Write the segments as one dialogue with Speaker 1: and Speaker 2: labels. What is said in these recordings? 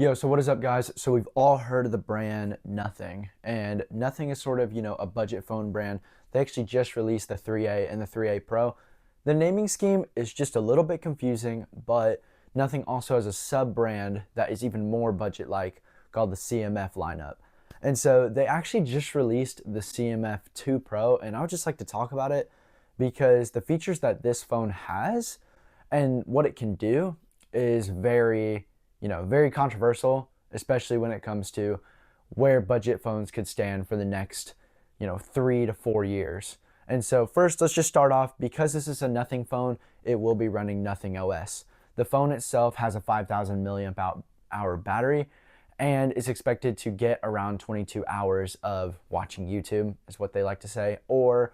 Speaker 1: Yo, so what is up, guys? So we've all heard of the brand Nothing, and Nothing is sort of, a budget phone brand. They actually just released the 3A and the 3A Pro. The naming scheme is just a little bit confusing, but Nothing also has a sub-brand that is even more budget-like called the CMF lineup. And so they actually just released the CMF 2 Pro, and I would just like to talk about it because the features that this phone has and what it can do is very controversial, especially when it comes to where budget phones could stand for the next, 3 to 4 years. And so first, let's just start off, because this is a Nothing phone, it will be running Nothing OS. The phone itself has a 5,000 milliamp hour battery and is expected to get around 22 hours of watching YouTube, is what they like to say, or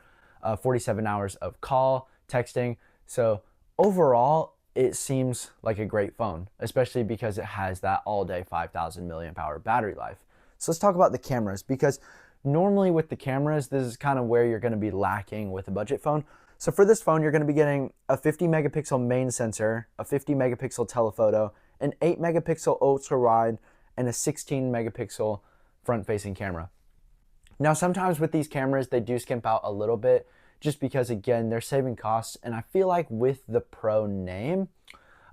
Speaker 1: 47 hours of call, texting. So overall, it seems like a great phone, especially because it has that all-day 5,000 milliamp hour battery life. So let's talk about the cameras, because normally with the cameras, this is kind of where you're going to be lacking with a budget phone. So for this phone, you're going to be getting a 50 megapixel main sensor, a 50 megapixel telephoto, an 8 megapixel ultra wide, and a 16 megapixel front-facing camera. Now, sometimes with these cameras, they do skimp out a little bit just because, again, they're saving costs. And I feel like with the Pro name,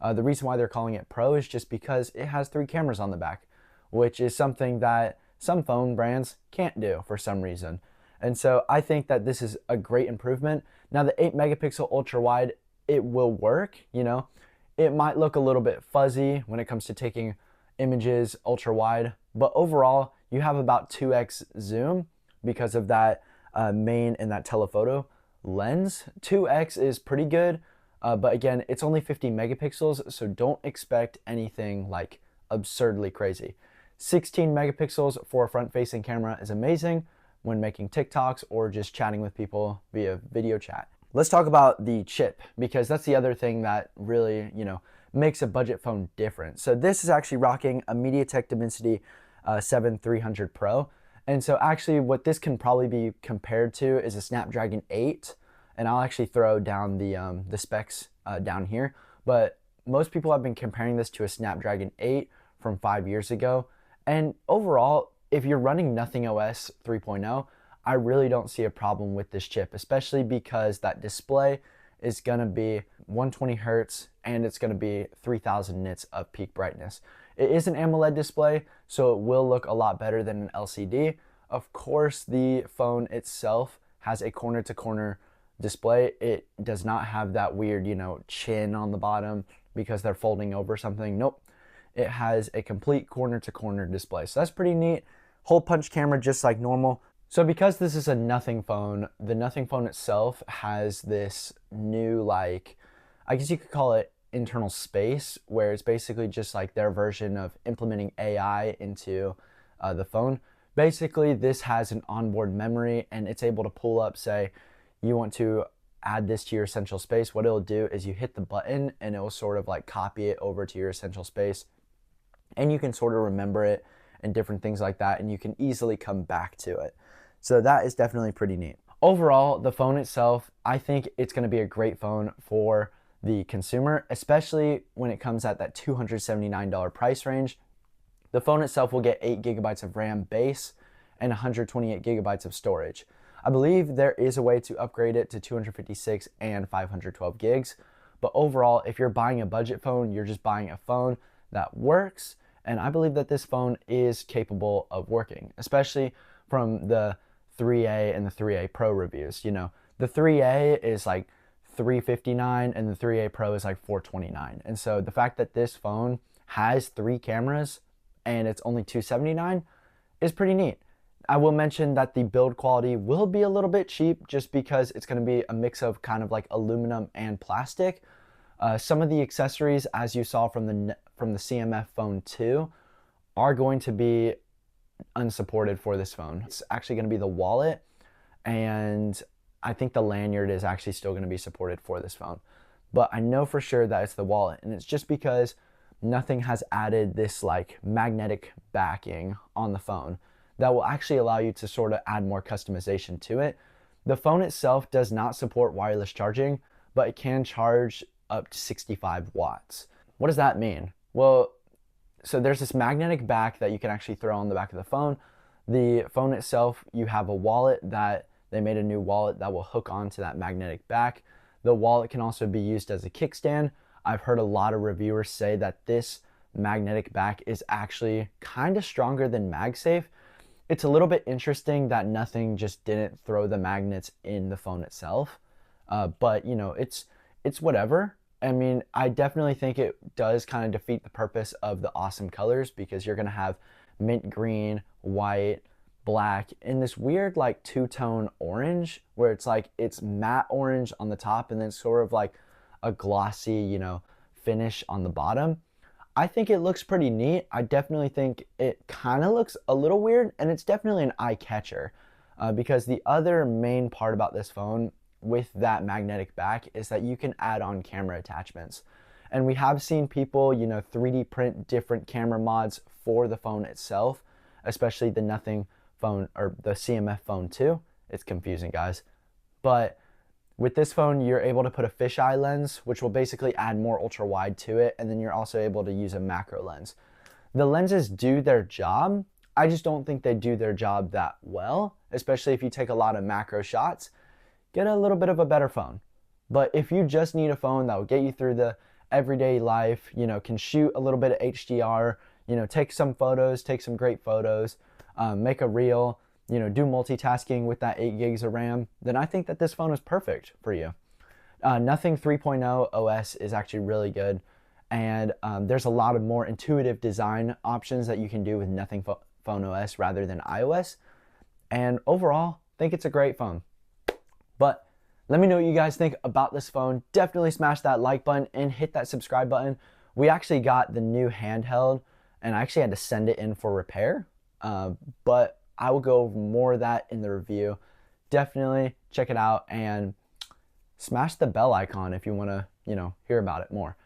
Speaker 1: the reason why they're calling it Pro is just because it has 3 cameras on the back, which is something that some phone brands can't do for some reason. And so I think that this is a great improvement. Now, the 8 megapixel ultra wide, it will work, It might look a little bit fuzzy when it comes to taking images ultra wide, but overall, you have about 2x zoom because of that main and that telephoto lens. 2x is pretty good, but again, it's only 50 megapixels, so don't expect anything like absurdly crazy. 16 megapixels for a front-facing camera is amazing when making TikToks or just chatting with people via video chat. Let's talk about the chip, because that's the other thing that really, makes a budget phone different. So this is actually rocking a MediaTek Dimensity 7300 Pro. And so actually what this can probably be compared to is a Snapdragon 8. And I'll actually throw down the specs down here. But most people have been comparing this to a Snapdragon 8 from 5 years ago. And overall, if you're running Nothing OS 3.0, I really don't see a problem with this chip, especially because that display is going to be 120 hertz and it's going to be 3000 nits of peak brightness. It is an AMOLED display, so it will look a lot better than an LCD. Of course, the phone itself has a corner-to-corner display. It does not have that weird, chin on the bottom because they're folding over something. Nope. It has a complete corner-to-corner display. So that's pretty neat. Hole punch camera just like normal. So because this is a Nothing phone, the Nothing phone itself has this new, I guess you could call it internal space, where it's basically just like their version of implementing AI into the phone. Basically, this has an onboard memory and it's able to pull up, say, you want to add this to your essential space. What it'll do is you hit the button and it will sort of like copy it over to your essential space. And you can sort of remember it and different things like that, and you can easily come back to it. So that is definitely pretty neat. Overall, the phone itself, I think it's going to be a great phone for the consumer, especially when it comes at that $279 price range. The phone itself will get 8 gigabytes of RAM base and 128 gigabytes of storage. I believe there is a way to upgrade it to 256 and 512 gigs, but overall, if you're buying a budget phone, you're just buying a phone that works, and I believe that this phone is capable of working, especially from the 3A and the 3A Pro reviews. The 3A is like $359 and the 3A Pro is like $429. And so the fact that this phone has 3 cameras and it's only $279 is pretty neat. I will mention that the build quality will be a little bit cheap just because it's going to be a mix of kind of like aluminum and plastic. Some of the accessories, as you saw from the CMF phone 2, are going to be unsupported for this phone. It's actually going to be the wallet, and I think the lanyard is actually still going to be supported for this phone. But I know for sure that it's the wallet, and it's just because Nothing has added this like magnetic backing on the phone that will actually allow you to sort of add more customization to it. The phone itself does not support wireless charging, but it can charge up to 65 watts. What does that mean? Well, So there's this magnetic back that you can actually throw on the back of the phone. The phone itself, you have a wallet that they made a new wallet that will hook onto that magnetic back. The wallet can also be used as a kickstand. I've heard a lot of reviewers say that this magnetic back is actually kind of stronger than MagSafe. It's a little bit interesting that nothing just didn't throw the magnets in the phone itself. But you know, it's whatever. I mean, I definitely think it does kind of defeat the purpose of the awesome colors, because you're gonna have mint green, white, black, and this weird like two-tone orange where it's like it's matte orange on the top and then sort of like a glossy, you know, finish on the bottom. I think it looks pretty neat. I definitely think it kind of looks a little weird, and it's definitely an eye catcher, because the other main part about this phone with that magnetic back is that you can add on camera attachments. And we have seen people, you know, 3D print different camera mods for the phone itself, especially the Nothing phone or the CMF phone too. It's confusing, guys. But with this phone, you're able to put a fisheye lens, which will basically add more ultra wide to it. And then you're also able to use a macro lens. The lenses do their job. I just don't think they do their job that well, especially if you take a lot of macro shots. Get a little bit of a better phone. But if you just need a phone that will get you through the everyday life, you know, can shoot a little bit of HDR, you know, take some photos, take some great photos, make a reel, you know, do multitasking with that 8 gigs of RAM, then I think that this phone is perfect for you. Nothing 3.0 OS is actually really good. And there's a lot of more intuitive design options that you can do with Nothing Phone OS rather than iOS. And overall, I think it's a great phone. But let me know what you guys think about this phone. Definitely smash that like button and hit that subscribe button. We actually got the new handheld, and I actually had to send it in for repair. But I will go over more of that in the review. Definitely check it out and smash the bell icon if you want to, you know, hear about it more.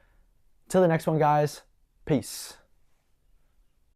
Speaker 1: Till the next one, guys. Peace.